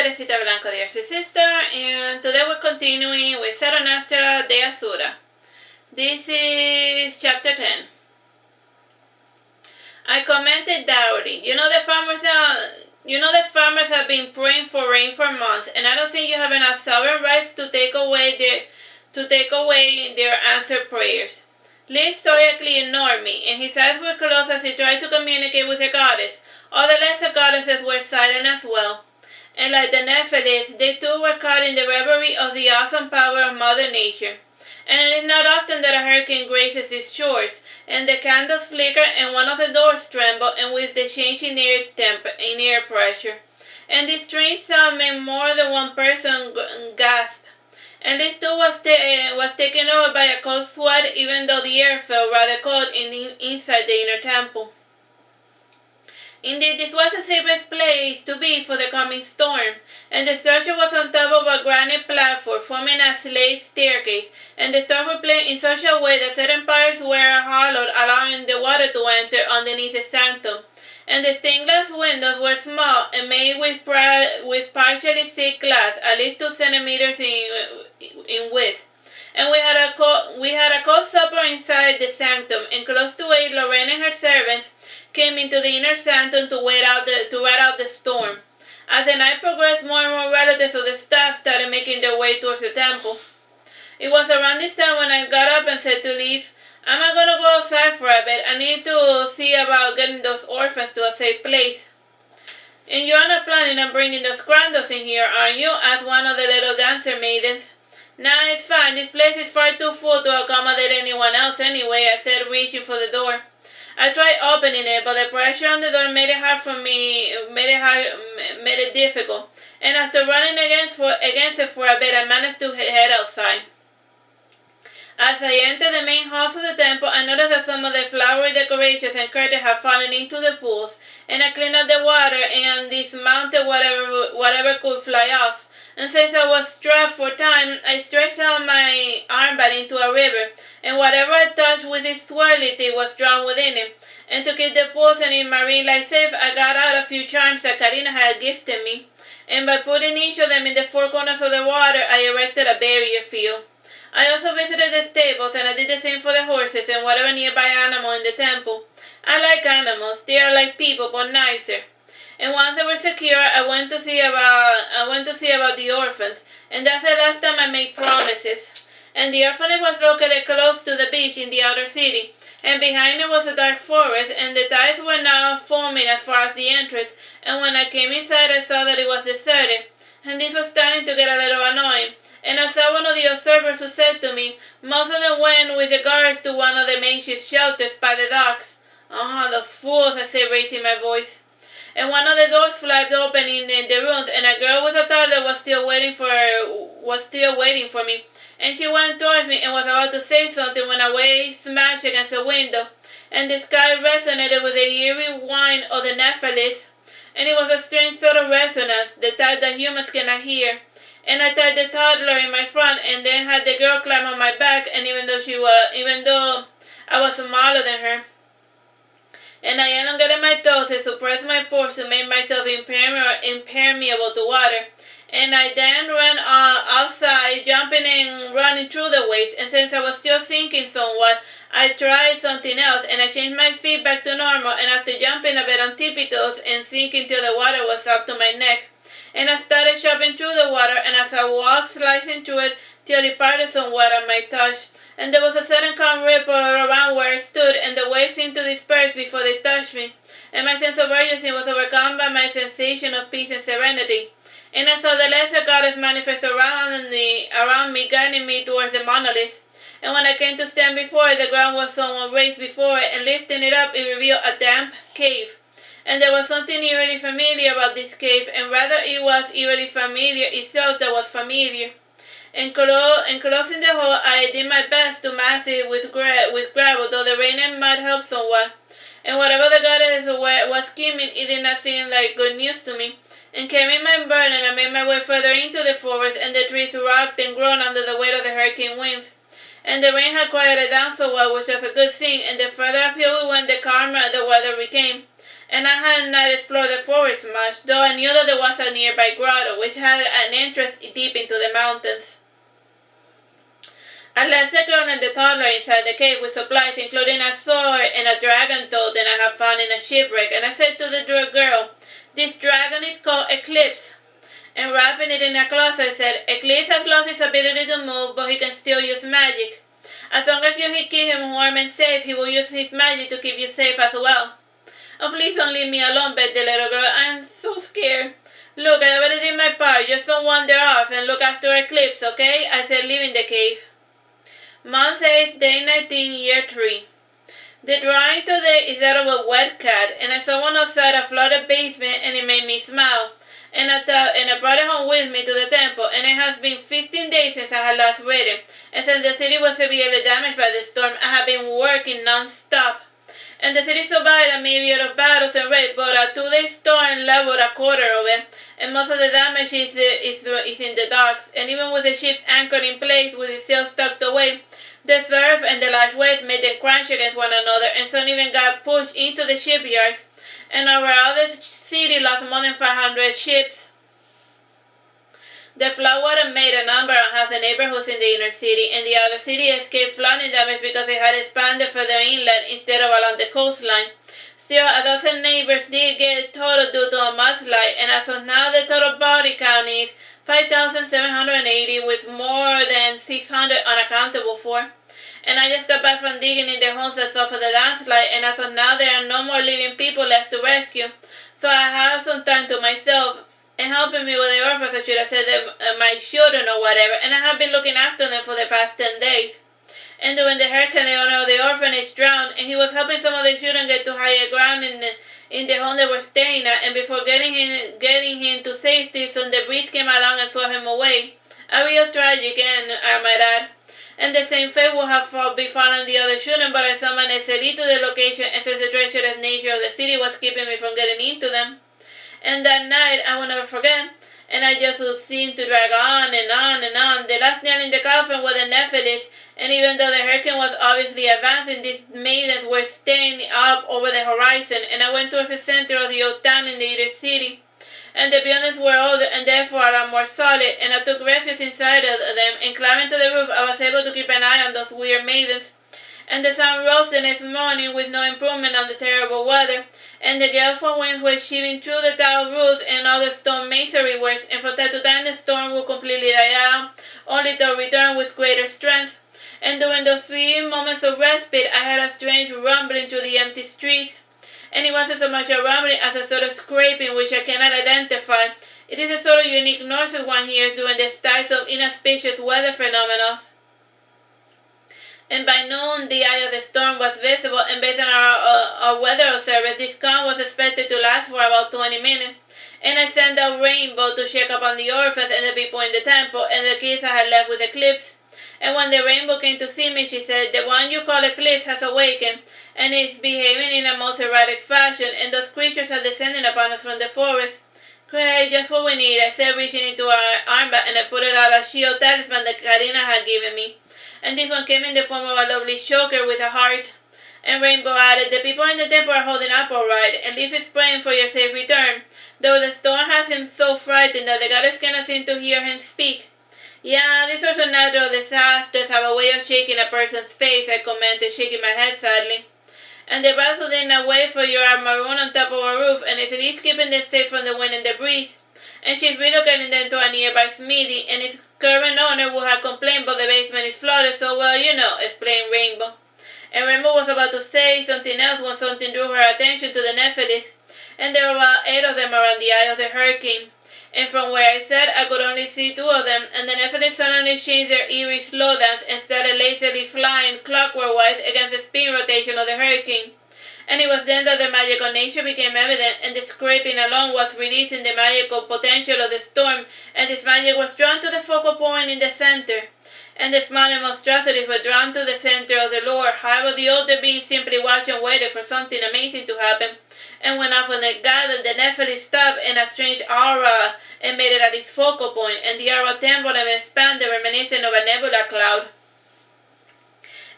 Teresita Blanco, the Artsy sister, and today we're continuing with Saturnastra, Deasura. This is chapter 10. I commented dourly, the farmers have been praying for rain for months, and I don't think you have enough sovereign rights to take away their answered prayers. Lee stoically ignored me, and his eyes were closed as he tried to communicate with the goddess. All the lesser goddesses were silent as well. And like the Nephilim, they too were caught in the reverie of the awesome power of Mother Nature. And it is not often that a hurricane graces its shores, and the candles flicker, and one of the doors tremble, and with the change in air pressure. And this strange sound made more than one person gasp. And this too was taken over by a cold sweat, even though the air felt rather cold inside the inner temple. Indeed, this was the safest place to be for the coming storm, and the structure was on top of a granite platform, forming a slate staircase, and the stars were placed in such a way that certain parts were hollowed, allowing the water to enter underneath the sanctum. And the stained glass windows were small and made with partially thick glass, at least 2 centimeters in width. And we had a cold supper inside the sanctum, and close to it, Lorraine and her servants came into the inner sanctum to ride out the storm. As the night progressed, more and more relatives of the staff started making their way towards the temple. It was around this time when I got up and said to Leaf, "I'm not going to go outside for a bit. I need to see about getting those orphans to a safe place." "And you're not planning on bringing those candles in here, are you?" asked one of the little dancer maidens. "Nah, it's fine. This place is far too full to accommodate anyone else anyway," I said, reaching for the door. I tried opening it, but the pressure on the door made it difficult, and after running against it for a bit, I managed to head outside. As I entered the main halls of the temple, I noticed that some of the flowery decorations and curtains had fallen into the pools, and I cleaned up the water and dismounted whatever could fly off. And since I was strapped for time, I stretched out my armband into a river, and whatever I touched with its swirlity was drawn within it. And to keep the pools and its marine life safe, I got out a few charms that Karina had gifted me, and by putting each of them in the 4 corners of the water, I erected a barrier field. I also visited the stables, and I did the same for the horses and whatever nearby animal in the temple. I like animals. They are like people, but nicer. And once they were secure, I went to see about the orphans, and that's the last time I made promises. And the orphanage was located close to the beach in the outer city, and behind it was a dark forest, and the tides were now foaming as far as the entrance, and when I came inside I saw that it was deserted, and this was starting to get a little annoying. And I saw one of the observers who said to me, "Most of them went with the guards to one of the makeshift shelters by the docks." "Oh, those fools," I said, raising my voice. And one of the doors flapped open in the rooms, and a girl with a toddler was still waiting for me. And she went towards me and was about to say something when a wave smashed against the window, and the sky resonated with the eerie whine of the Nephilim. And it was a strange sort of resonance, the type that humans cannot hear. And I tied the toddler in my front, and then had the girl climb on my back, and even though I was smaller than her. And I elongated my toes and suppressed my pores to make myself impermeable to water. And I then ran outside, jumping and running through the waves, and since I was still sinking somewhat, I tried something else, and I changed my feet back to normal, and after jumping a bit on tippy toes and sinking till the water was up to my neck, and I started chopping through the water, and as I walked, slicing through it till it parted somewhat at my touch. And there was a sudden calm ripple around where I stood, and the waves seemed to disperse before they touched me, and my sense of urgency was overcome by my sensation of peace and serenity. And I saw the lesser goddess manifest around me, guiding me towards the monolith. And when I came to stand before it, the ground was somewhat raised before it, and lifting it up, it revealed a damp cave. And there was something eerily familiar about this cave, and rather it was eerily familiar itself that was familiar. And closing the hole, I did my best to mask it with gravel, though the rain and mud helped somewhat. And whatever the goddess was scheming, it did not seem like good news to me. And carrying my burden, I made my way further into the forest, and the trees rocked and groaned under the weight of the hurricane winds. And the rain had quieted down somewhat, which was a good thing, and the further uphill we went, the calmer the weather became. and I had not explored the forest much, though I knew that there was a nearby grotto, which had an entrance deep into the mountains. I left the girl and the toddler inside the cave with supplies, including a sword and a dragon toad that I had found in a shipwreck, and I said to the girl, "This dragon is called Eclipse." And wrapping it in a cloth, I said, "Eclipse has lost his ability to move, but he can still use magic. As long as you keep him warm and safe, he will use his magic to keep you safe as well." "Oh, please don't leave me alone," begged the little girl. "I'm so scared." "Look, I already did my part. Just don't wander off and look after Eclipse, okay?" I said, leaving the cave. Month 8, day 19, year 3. The drawing today is that of a wet cat, and I saw one outside a flooded basement, and it made me smile. And I brought it home with me to the temple, and it has been 15 days since I had last read it, and since the city was severely damaged by the storm, I have been working non-stop. And the city survived a myriad of battles and raids, but a 2-day storm leveled a quarter of it, and most of the damage is in the docks, and even with the ships anchored in place with the sails tucked away, the surf and the large waves made them crash against one another, and some even got pushed into the shipyards, and overall the city lost more than 500 ships. The floodwater made a number on half the neighborhoods in the inner city, and the outer city escaped flooding damage because it had expanded further inland instead of along the coastline. Still, a dozen neighbors did get totaled due to a mudslide, and as of now the total body count is 5,780, with more than 600 unaccountable for. And I just got back from digging in the homes that suffered the landslide, and as of now there are no more living people left to rescue. So I have some time to myself, and helping me with the orphans, I should have said my children or whatever, and I have been looking after them for the past 10 days. And during the hurricane, the owner of the orphanage drowned, and he was helping some of the children get to higher ground in the home they were staying at, and before getting him to safety, some debris came along and swept him away. A real tragic end, I might add. And the same fate would have befallen the other children, but I summoned a city to the location, and since the treacherous nature of the city was keeping me from getting into them. And that night, I will never forget, and I just would seem to drag on and on and on. The last nail in the coffin were the Nephilists, and even though the hurricane was obviously advancing, these maidens were staying up over the horizon, and I went towards the center of the old town in the inner city. And the buildings were older and therefore a lot more solid, and I took refuge inside of them, and climbing to the roof, I was able to keep an eye on those weird maidens. And the sun rose the next morning with no improvement on the terrible weather, and the galeful winds were shivering through the tile roofs and other stone masonry works, and from time to time the storm would completely die out, only to return with greater strength. And during those few moments of respite, I had a strange rumbling through the empty streets. And it wasn't so much a rumbling as a sort of scraping which I cannot identify. It is a sort of unique noise that one hears during the styles of inauspicious weather phenomena. And by noon, the eye of the storm was visible, and based on our weather observers, this calm was expected to last for about 20 minutes. And I sent out Rainbow to check up on the orphans and the people in the temple, and the kids I had left with Eclipse. And when the Rainbow came to see me, she said, "The one you call Eclipse has awakened, and is behaving in a most erratic fashion, and those creatures are descending upon us from the forest." "Great, just what we need," I said, reaching into our armband, and I put out a shield talisman that Karina had given me. And this one came in the form of a lovely choker with a heart. And Rainbow added, "The people in the temple are holding up all right, and Leaf is praying for your safe return, though the storm has him so frightened that the goddess cannot seem to hear him speak." "Yeah, these sorts of natural disasters have a way of shaking a person's face," I commented, shaking my head sadly. "And the vessel did not wait for you are marooned on top of a roof, and is at least keeping them safe from the wind and the breeze. And she's relocating them to a nearby smithy, and its current owner would have complained, but the basement is flooded, so well, you know," explained Rainbow. And Rainbow was about to say something else when something drew her attention to the Nephilists, and there were about 8 of them around the eye of the hurricane. And from where I sat, I could only see 2 of them, and the Nephilists suddenly changed their eerie slow dance and started lazily flying clockwork-wise against the spin rotation of the hurricane. And it was then that the magical nature became evident, and the scraping alone was releasing the magical potential of the storm, and this magic was drawn to the focal point in the center. And the smiling monstrosities were drawn to the center of the lure. However, the older beings simply watched and waited for something amazing to happen. And when often it gathered, the Nephilim stopped, and a strange aura emitted at its focal point, and the aura tempered and expanded, reminiscent of a nebula cloud.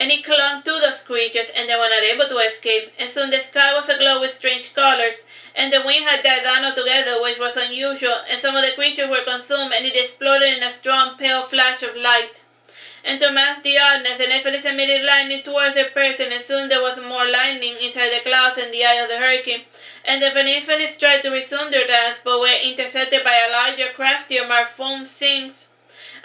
and he clung to those creatures, and they were not able to escape. And soon the sky was aglow with strange colors, and the wind had died down altogether, which was unusual, and some of the creatures were consumed, and it exploded in a strong, pale flash of light. And to mask the oddness, the Nephilim emitted lightning towards the person, and soon there was more lightning inside the clouds in the eye of the hurricane. And the Nephilim tried to resume their dance, but were intercepted by a larger, craftier, more foam things.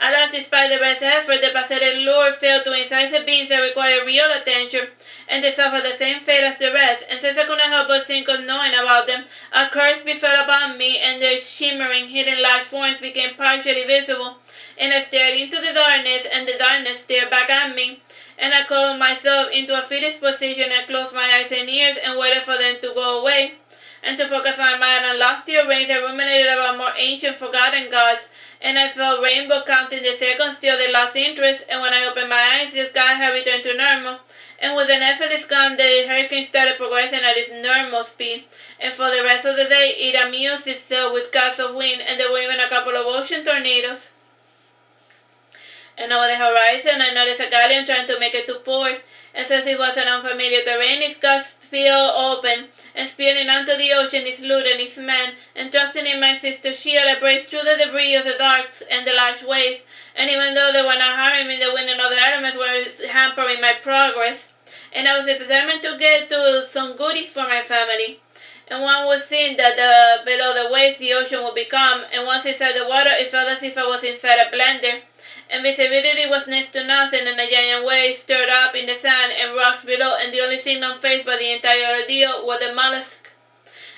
Alas, despite the best effort, the pathetic lure failed to incisive beings that required real attention, and they suffered the same fate as the rest. And since I could not help but think of knowing about them, a curse befell upon me, and their shimmering, hidden life forms became partially visible. And I stared into the darkness, and the darkness stared back at me. And I called myself into a fetus position and closed my eyes and ears and waited for them to go away. And to focus my mind on loftier reigns, I ruminated about more ancient, forgotten gods, and I felt rainbow counting the seconds till they lost interest, and when I opened my eyes, the sky had returned to normal. And with the Nephilim gone, the hurricane started progressing at its normal speed, and for the rest of the day, it amused itself with gusts of wind, and there were even a couple of ocean tornadoes. And over the horizon, I noticed a galleon trying to make it to port, and since it was an unfamiliar terrain, its gusts fell open, and spilling onto the ocean its loot and its men, and trusting in my sister's shield, I braced through the debris of the darks and the large waves, and even though they were not harming me, the wind and other elements were hampering my progress, and I was determined to get to some goodies for my family. And one would think that below the waves the ocean would be calm, and once inside the water it felt as if I was inside a blender, and visibility was next to nothing, and a giant wave stirred up in the sand and rocks below, and the only thing unfazed by the entire ordeal were the mollusks,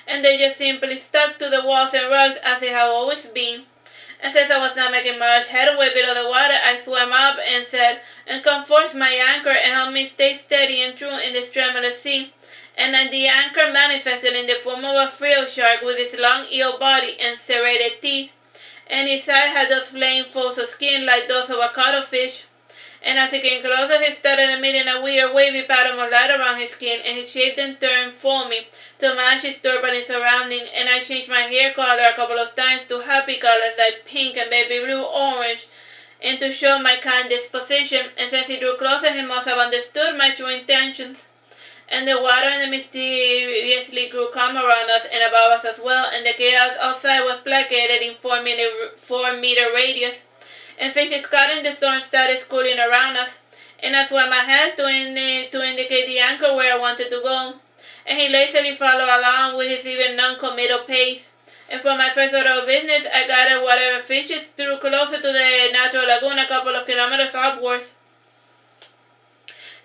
and they just simply stuck to the walls and rocks as they had always been. And since I was not making much headway below the water, I swam up and said, and comforts my anchor and helped me stay steady and true in this tremulous sea. And then the anchor manifested in the form of a frill shark with its long eel body and serrated teeth, and its eyes had those flame folds of skin like those of a cuttlefish. And as he came closer, he started emitting a weird wavy pattern of light around his skin, and his shape then turned foamy to match his turbulent surroundings, and I changed my hair color a couple of times to happy colors like pink and baby blue orange, and to show my kind disposition, and since he drew closer, he must have understood my true intentions. And the water and the mysteriously grew calm around us and above us as well, and the chaos outside was placated in 4-meter radius, and fishes caught in the storm started schooling around us, and I swam ahead to indicate the anchor where I wanted to go, and he lazily followed along with his even non-committal pace. And for my first order of business, I gathered whatever fishes drew closer to the natural lagoon a couple of kilometers upwards.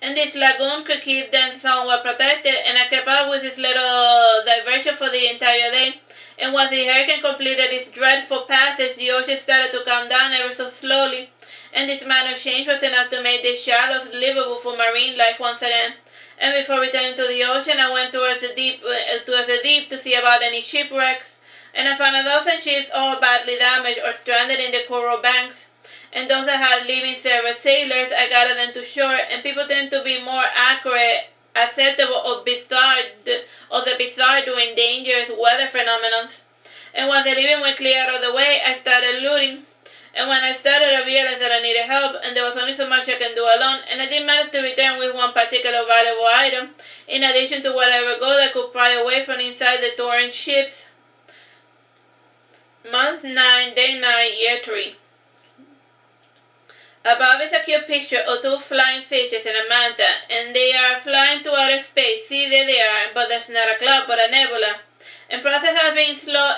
And this lagoon could keep them somewhat protected, and I kept up with this little diversion for the entire day. And once the hurricane completed its dreadful passage, the ocean started to calm down ever so slowly, and this minor change was enough to make the shallows livable for marine life once again. And before returning to the ocean, I went towards the deep to see about any shipwrecks, and I found a dozen ships all badly damaged or stranded in the coral banks. And those that had living sailors, I gathered them to shore, and people tend to be more accurate, acceptable of the bizarre during dangerous weather phenomena. And once the living were clear out of the way, I started looting. And when I started, I realized that I needed help, and there was only so much I can do alone, and I did manage to return with one particular valuable item, in addition to whatever gold I could pry away from inside the torrent ships. Month 9, Day 9, Year 3. Above is a cute picture of two flying fishes in a manta, and they are flying to outer space. See, there they are, but that's not a cloud, but a nebula. And process has been slow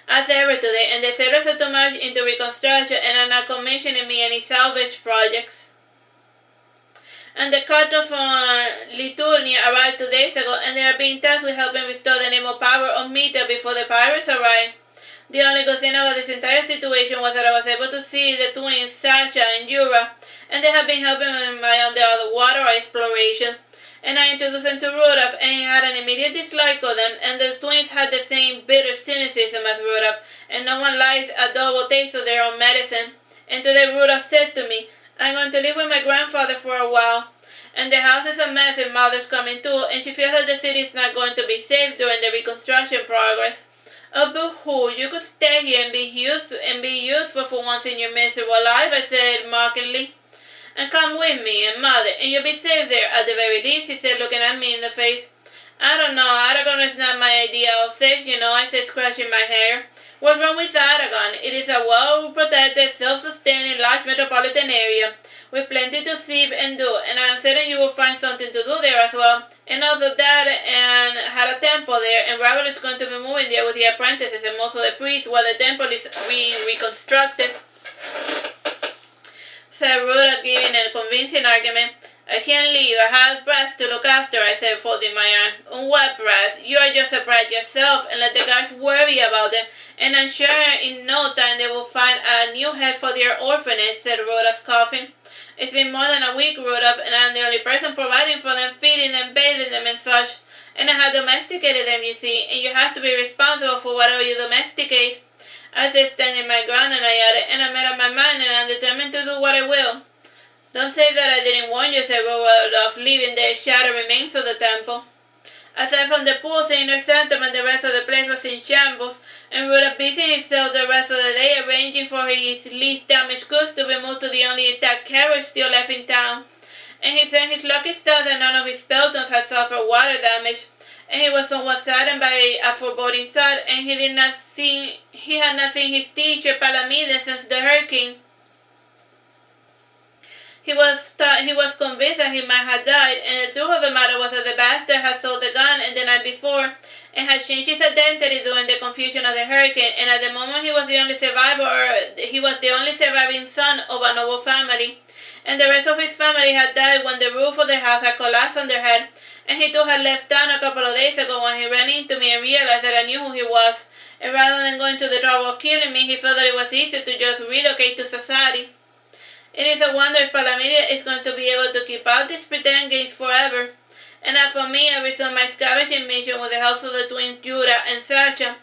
as ever today, and the sailors are too much into reconstruction and are not commissioning me any salvage projects. And the cartons from Lithuania arrived 2 days ago, and they are being tasked with helping restore the name of power of Mita before the pirates arrive. The only good thing about this entire situation was that I was able to see the twins, Sasha and Yura, and they have been helping me in my underwater exploration. And I introduced them to Rudolph, and he had an immediate dislike of them, and the twins had the same bitter cynicism as Rudolph, and no one likes a double taste of their own medicine. And today Rudolph said to me, I'm going to live with my grandfather for a while, and the house is a mess and Mother's coming too, and she feels that the city is not going to be safe during the reconstruction progress. Oh, boo-hoo, you could stay here and be useful for once in your miserable life, I said mockingly. and come with me, and mother, and you'll be safe there at the very least, he said, looking at me in the face. I don't know, Aragon is not my idea of safe, I said, scratching my hair. What's wrong with Aragon? It is a well-protected, self-sustaining, large metropolitan area, with plenty to see and do, and I'm certain you will find something to do there as well. And also that, and had a temple there, and Ravel is going to be moving there with the apprentices and most of the priests while the temple is being reconstructed. Said Ruda, giving a convincing argument. I can't leave. I have brats to look after, I said, folding my arms. What brats? You are just a brat yourself, and let the guards worry about them. And I'm sure in no time they will find a new head for their orphanage, said Rhoda, coughing. It's been more than a week, Rudolph, and I'm the only person providing for them, feeding them, bathing them, and such. And I have domesticated them, you see, and you have to be responsible for whatever you domesticate. I said, standing my ground, and I added, and I made up my mind, and I'm determined to do what I will. Don't say that I didn't warn you, said Rudolph, leaving the shattered remains of the temple. Aside from the pool, the inner sanctum and the rest of the place was in shambles, and Rudolph busied himself the rest of the day arranging for his least damaged goods to be moved to the only intact carriage still left in town. And he sent his lucky stars that none of his peltons had suffered water damage, and he was somewhat saddened by a foreboding thought, and he had not seen his teacher Palamide since the hurricane. He was convinced that he might have died, and the truth of the matter was that the bastard had sold the gun the night before, and had changed his identity during the confusion of the hurricane, and at the moment he was the only surviving son of a noble family, and the rest of his family had died when the roof of the house had collapsed on their head, and he too had left town a couple of days ago when he ran into me and realized that I knew who he was, and rather than going to the trouble of killing me, he felt that it was easier to just relocate to society. It is a wonder if Palamide is going to be able to keep out these pretend games forever. And as for me, I resumed my scavenging mission with the help of the twins Jura and Sasha.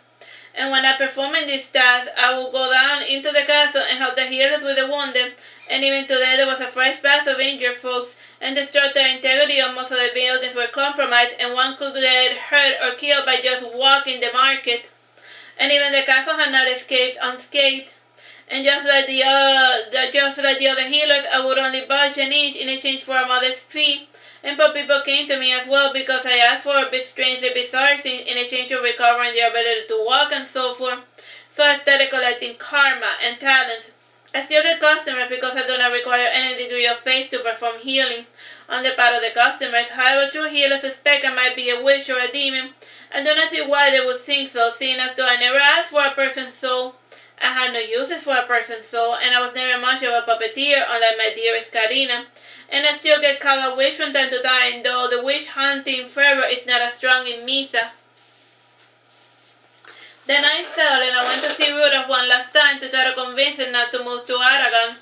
And when I perform in this task, I will go down into the castle and help the healers with the wounded. And even today there was a fresh batch of injured folks, and the structural integrity of most of the buildings were compromised, and one could get hurt or killed by just walking the market. And even the castle had not escaped unscathed. And just like the other healers, I would only budge an inch in exchange for a modest fee. And poor people came to me as well because I asked for a bit strangely bizarre things in exchange for recovering their ability to walk and so forth. So I started collecting karma and talents. I still get customers because I do not require any degree of faith to perform healing on the part of the customers. However, true healers suspect I might be a witch or a demon. I do not see why they would think so, seeing as though I never asked for a person's soul. I had no uses for a person's soul, and I was never much of a puppeteer, unlike my dearest Karina. And I still get called a witch from time to time, though the witch-hunting fervor is not as strong in Misa. The night fell, and I went to see Rudolph one last time to try to convince him not to move to Aragon.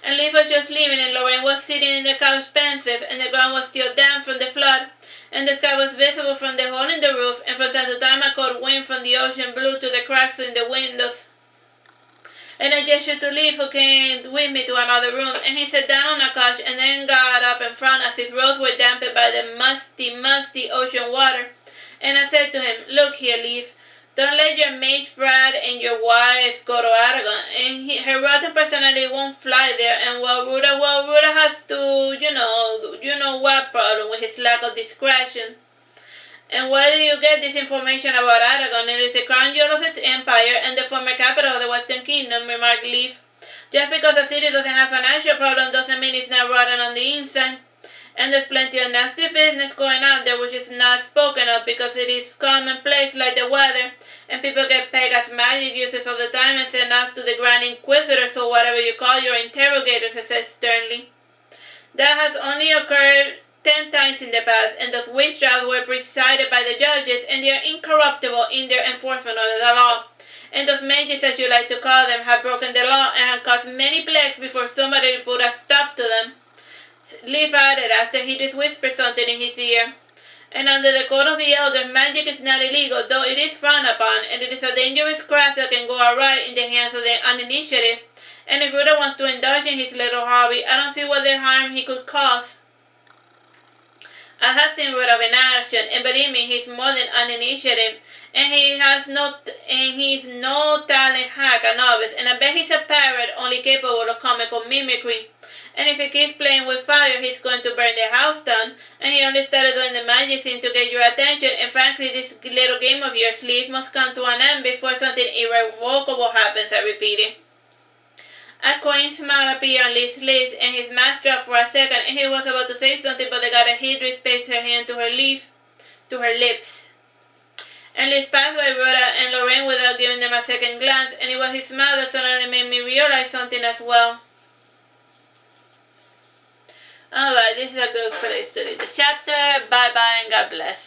And Liz was just leaving, and Lorraine was sitting in the couch pensive, and the ground was still damp from the flood, and the sky was visible from the hole in the roof, and from time to time a cold wind from the ocean blew through the cracks in the windows. And I gestured to Leaf, who came with me to another room, and he sat down on a couch and then got up and frowned as his robes were dampened by the musty ocean water. And I said to him, "Look here, Leaf, don't let your mage Brad and your wife go to Aragon, and her rotten personality won't fly there, and Ruda has to, you know what problem with his lack of discretion." "And where do you get this information about Aragon? It is the crown jewel of his empire and the former capital of the Western Kingdom," remarked Leaf. "Just because a city doesn't have financial problems doesn't mean it's not rotten on the inside. And there's plenty of nasty business going on there which is not spoken of because it is commonplace like the weather, and people get paid as magic users all the time and sent out to the Grand Inquisitors or whatever you call your interrogators," he said sternly. "That has only occurred 10 times in the past, and those witch trials were presided by the judges, and they are incorruptible in their enforcement of the law. And those mages, as you like to call them, have broken the law and have caused many plagues before somebody put a stop to them," Leaf added after he just whispered something in his ear. "And under the code of the elders, magic is not illegal, though it is frowned upon, and it is a dangerous craft that can go awry in the hands of the uninitiated. And if Ruda wants to indulge in his little hobby, I don't see what the harm he could cause." I have seen Rhoda in action, and believe me, he's more than uninitiated, and he's no talent hack, a novice, and I bet he's a parrot only capable of comical mimicry. And if he keeps playing with fire, he's going to burn the house down, and he only started doing the magic thing to get your attention, and frankly, this little game of yours, Leaf, must come to an end before something irrevocable happens, I repeated. A quaint smile appeared on Lee's lips, and his mask dropped for a second, and he was about to say something, but the goddess Hydris placed her hand to her lips. And Liz passed by Rhoda and Lorraine without giving them a second glance, and it was his smile that suddenly made me realize something as well. Alright, this is a good place to read the chapter. Bye bye and God bless.